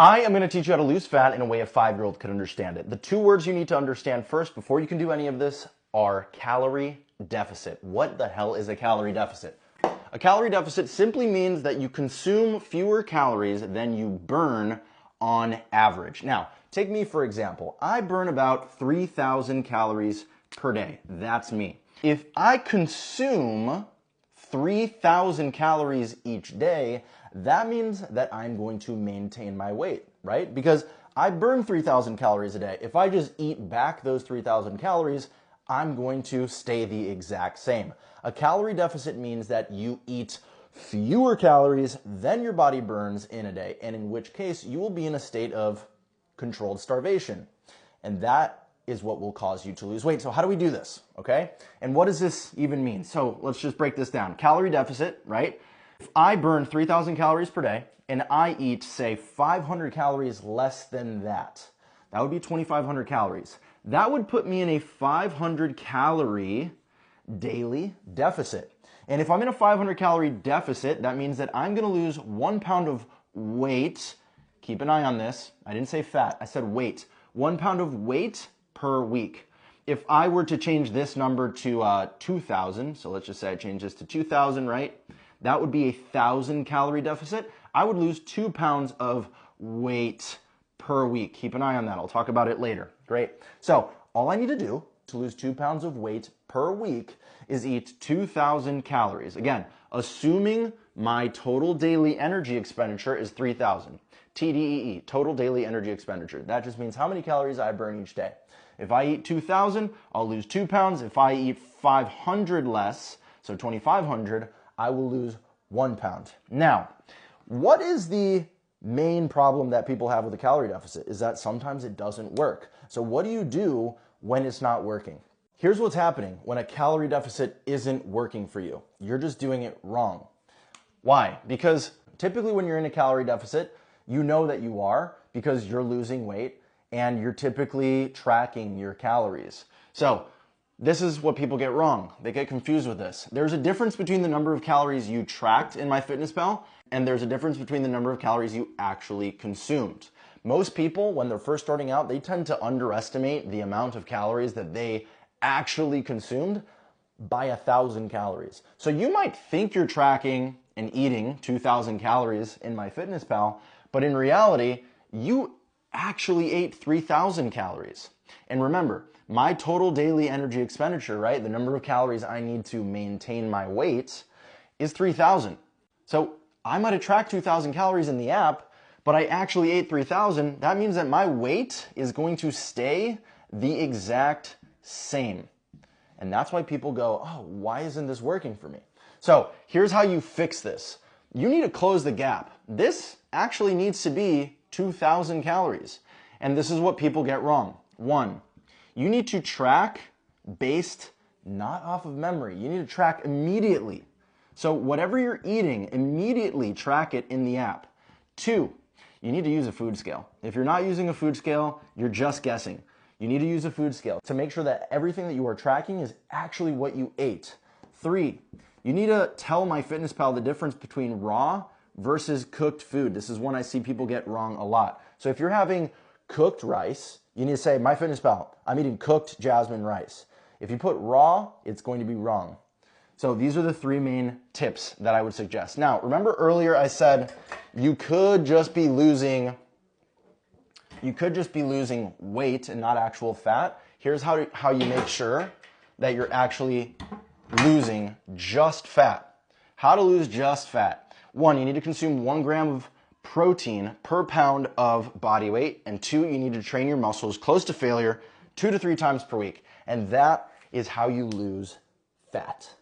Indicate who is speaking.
Speaker 1: I am going to teach you how to lose fat in a way a 5-year-old could understand it. The two words you need to understand first before you can do any of this are calorie deficit. What the hell is a calorie deficit? A calorie deficit simply means that you consume fewer calories than you burn on average. Now, take me for example. I burn about 3,000 calories per day. That's me. If I consume 3,000 calories each day, that means that I'm going to maintain my weight, right? Because I burn 3,000 calories a day. If I just eat back those 3,000 calories, I'm going to stay the exact same. A calorie deficit means that you eat fewer calories than your body burns in a day, and in which case you will be in a state of controlled starvation. And that is what will cause you to lose weight. So how do we do this, okay? And what does this even mean? So let's just break this down. Calorie deficit, right? If I burn 3,000 calories per day and I eat, say, 500 calories less than that, that would be 2,500 calories. That would put me in a 500 calorie daily deficit. And if I'm in a 500 calorie deficit, that means that I'm gonna lose 1 pound of weight. Keep an eye on this. I didn't say fat, I said weight. 1 pound of weight per week. If I were to change this number to 2,000, so let's just say I change this to 2,000, right? That would be a 1,000 calorie deficit. I would lose 2 pounds of weight per week. Keep an eye on that. I'll talk about it later. Great. So all I need to do to lose 2 pounds of weight per week is eat 2,000 calories. Again, assuming my total daily energy expenditure is 3,000. TDEE, total daily energy expenditure. That just means how many calories I burn each day. If I eat 2,000, I'll lose 2 pounds. If I eat 500 less, so 2,500, I will lose 1 pound. Now, what is the main problem that people have with a calorie deficit? Is that sometimes it doesn't work. So what do you do when it's not working? Here's what's happening when a calorie deficit isn't working for you. You're just doing it wrong. Why? Because typically when you're in a calorie deficit, you know that you are because you're losing weight and you're typically tracking your calories. So this is what people get wrong. They get confused with this. There's a difference between the number of calories you tracked in MyFitnessPal and there's a difference between the number of calories you actually consumed. Most people, when they're first starting out, they tend to underestimate the amount of calories that they actually consumed by 1,000 calories. So you might think you're tracking and eating 2,000 calories in MyFitnessPal, but in reality, you actually ate 3,000 calories. And remember, my total daily energy expenditure, right, the number of calories I need to maintain my weight is 3,000. So I might have tracked 2,000 calories in the app, but I actually ate 3,000. That means that my weight is going to stay the exact same. And that's why people go, oh, why isn't this working for me? So here's how you fix this. You need to close the gap. This actually needs to be 2,000 calories. And this is what people get wrong. 1, you need to track based not off of memory. You need to track immediately. So whatever you're eating, immediately track it in the app. 2, you need to use a food scale. If you're not using a food scale, you're just guessing. You need to use a food scale to make sure that everything that you are tracking is actually what you ate. 3, you need to tell MyFitnessPal the difference between raw versus cooked food. This is one I see people get wrong a lot. So if you're having cooked rice, you need to say, MyFitnessPal, I'm eating cooked jasmine rice. If you put raw, it's going to be wrong. So these are the 3 main tips that I would suggest. Now, remember earlier I said you could just be losing weight and not actual fat. Here's how you make sure that you're actually losing just fat. How to lose just fat. 1, you need to consume 1 gram of protein per pound of body weight. And 2, you need to train your muscles close to failure 2 to 3 times per week. And that is how you lose fat.